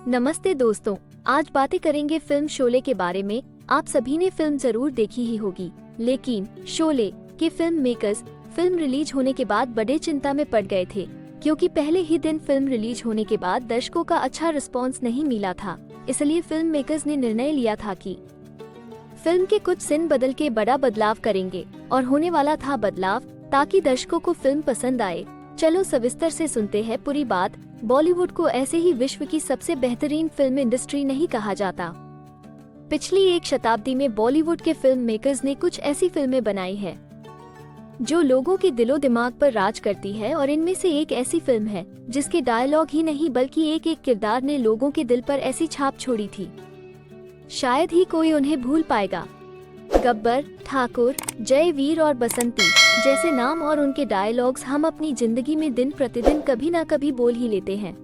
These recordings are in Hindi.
नमस्ते दोस्तों, आज बातें करेंगे फिल्म शोले के बारे में। आप सभी ने फिल्म जरूर देखी ही होगी, लेकिन शोले के फिल्म मेकर्स फिल्म रिलीज होने के बाद बड़े चिंता में पड़ गए थे, क्योंकि पहले ही दिन फिल्म रिलीज होने के बाद दर्शकों का अच्छा रिस्पांस नहीं मिला था। इसलिए फिल्म मेकर्स ने निर्णय लिया था कि फिल्म के कुछ सीन बदल के बड़ा बदलाव करेंगे, और होने वाला था बदलाव ताकि दर्शकों को फिल्म पसंद आए। चलो सविस्तर से सुनते हैं पूरी बात। बॉलीवुड को ऐसे ही विश्व की सबसे बेहतरीन फिल्म इंडस्ट्री नहीं कहा जाता। पिछली एक शताब्दी में बॉलीवुड के फिल्म मेकर्स ने कुछ ऐसी फिल्में बनाई है जो लोगों के दिलो दिमाग पर राज करती है, और इनमें से एक ऐसी फिल्म है जिसके डायलॉग ही नहीं बल्कि एक एक किरदार ने लोगों के दिल पर ऐसी छाप छोड़ी थी, शायद ही कोई उन्हें भूल पाएगा। गब्बर, ठाकुर, जयवीर और बसंती जैसे नाम और उनके डायलॉग्स हम अपनी जिंदगी में दिन प्रतिदिन कभी ना कभी बोल ही लेते हैं।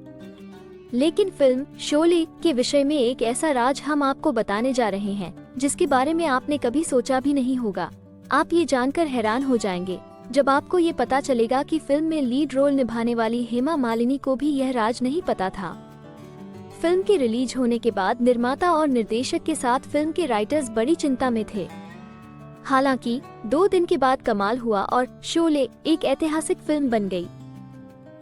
लेकिन फिल्म शोले के विषय में एक ऐसा राज हम आपको बताने जा रहे हैं जिसके बारे में आपने कभी सोचा भी नहीं होगा। आप ये जानकर हैरान हो जाएंगे जब आपको ये पता चलेगा कि फिल्म में लीड रोल निभाने वाली हेमा मालिनी को भी यह राज नहीं पता था। फिल्म के रिलीज होने के बाद निर्माता और निर्देशक के साथ फिल्म के राइटर्स बड़ी चिंता में थे। हालांकि 2 दिन के बाद कमाल हुआ और शोले एक ऐतिहासिक फिल्म बन गई।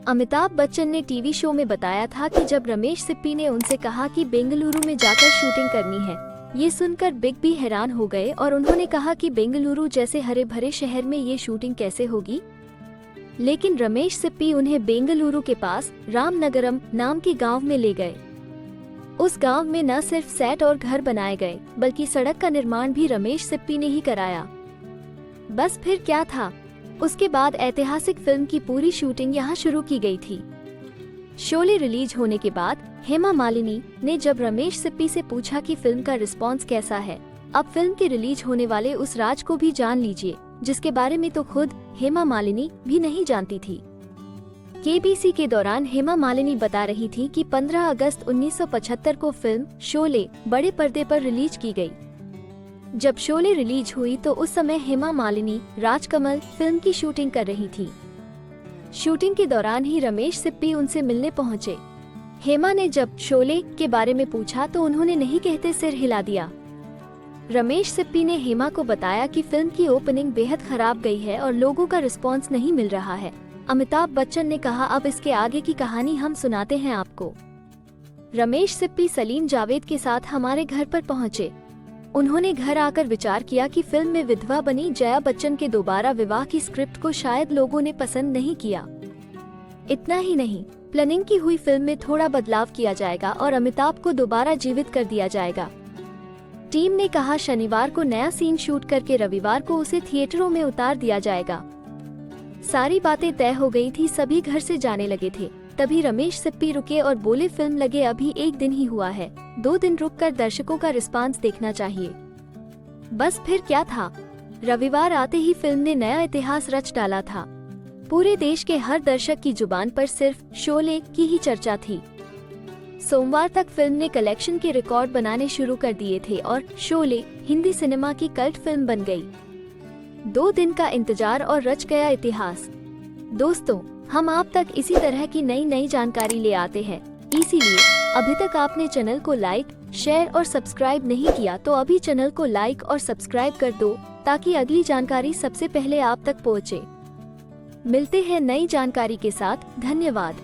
अमिताभ बच्चन ने टीवी शो में बताया था कि जब रमेश सिप्पी ने उनसे कहा कि बेंगलुरु में जाकर शूटिंग करनी है, ये सुनकर बिग बी हैरान हो गए और उन्होंने कहा कि बेंगलुरु जैसे हरे भरे शहर में ये शूटिंग कैसे होगी। लेकिन रमेश सिप्पी उन्हें बेंगलुरु के पास रामनगरम नाम के गाँव में ले गए। उस गांव में न सिर्फ सेट और घर बनाए गए, बल्कि सड़क का निर्माण भी रमेश सिप्पी ने ही कराया। बस फिर क्या था, उसके बाद ऐतिहासिक फिल्म की पूरी शूटिंग यहां शुरू की गई थी। शोले रिलीज होने के बाद हेमा मालिनी ने जब रमेश सिप्पी से पूछा कि फिल्म का रिस्पांस कैसा है, अब फिल्म के रिलीज होने वाले उस राज को भी जान लीजिए जिसके बारे में तो खुद हेमा मालिनी भी नहीं जानती थी। केबीसी के दौरान हेमा मालिनी बता रही थी कि 15 अगस्त 1975 को फिल्म शोले बड़े पर्दे पर रिलीज की गई। जब शोले रिलीज हुई तो उस समय हेमा मालिनी राजकमल फिल्म की शूटिंग कर रही थी। शूटिंग के दौरान ही रमेश सिप्पी उनसे मिलने पहुंचे। हेमा ने जब शोले के बारे में पूछा तो उन्होंने नहीं कहते सिर हिला दिया। रमेश सिप्पी ने हेमा को बताया कि फिल्म की ओपनिंग बेहद खराब गई है और लोगों का रिस्पॉन्स नहीं मिल रहा है। अमिताभ बच्चन ने कहा, अब इसके आगे की कहानी हम सुनाते हैं आपको। रमेश सिप्पी सलीम जावेद के साथ हमारे घर पर पहुंचे। उन्होंने घर आकर विचार किया कि फिल्म में विधवा बनी जया बच्चन के दोबारा विवाह की स्क्रिप्ट को शायद लोगों ने पसंद नहीं किया। इतना ही नहीं, प्लानिंग की हुई फिल्म में थोड़ा बदलाव किया जाएगा और अमिताभ को दोबारा जीवित कर दिया जाएगा। टीम ने कहा, शनिवार को नया सीन शूट करके रविवार को उसे थिएटरों में उतार दिया जाएगा। सारी बातें तय हो गई थी, सभी घर से जाने लगे थे। तभी रमेश सिप्पी रुके और बोले, फिल्म लगे अभी 1 दिन ही हुआ है, 2 दिन रुककर दर्शकों का रिस्पांस देखना चाहिए। बस फिर क्या था, रविवार आते ही फिल्म ने नया इतिहास रच डाला था। पूरे देश के हर दर्शक की जुबान पर सिर्फ शोले की ही चर्चा थी। सोमवार तक फिल्म ने कलेक्शन के रिकॉर्ड बनाने शुरू कर दिए थे और शोले हिंदी सिनेमा की कल्ट फिल्म बन गई। 2 दिन का इंतजार और रच गया इतिहास। दोस्तों, हम आप तक इसी तरह की नई जानकारी ले आते हैं, इसीलिए अभी तक आपने चैनल को लाइक, शेयर और सब्सक्राइब नहीं किया तो अभी चैनल को लाइक और सब्सक्राइब कर दो ताकि अगली जानकारी सबसे पहले आप तक पहुंचे। मिलते हैं नई जानकारी के साथ। धन्यवाद।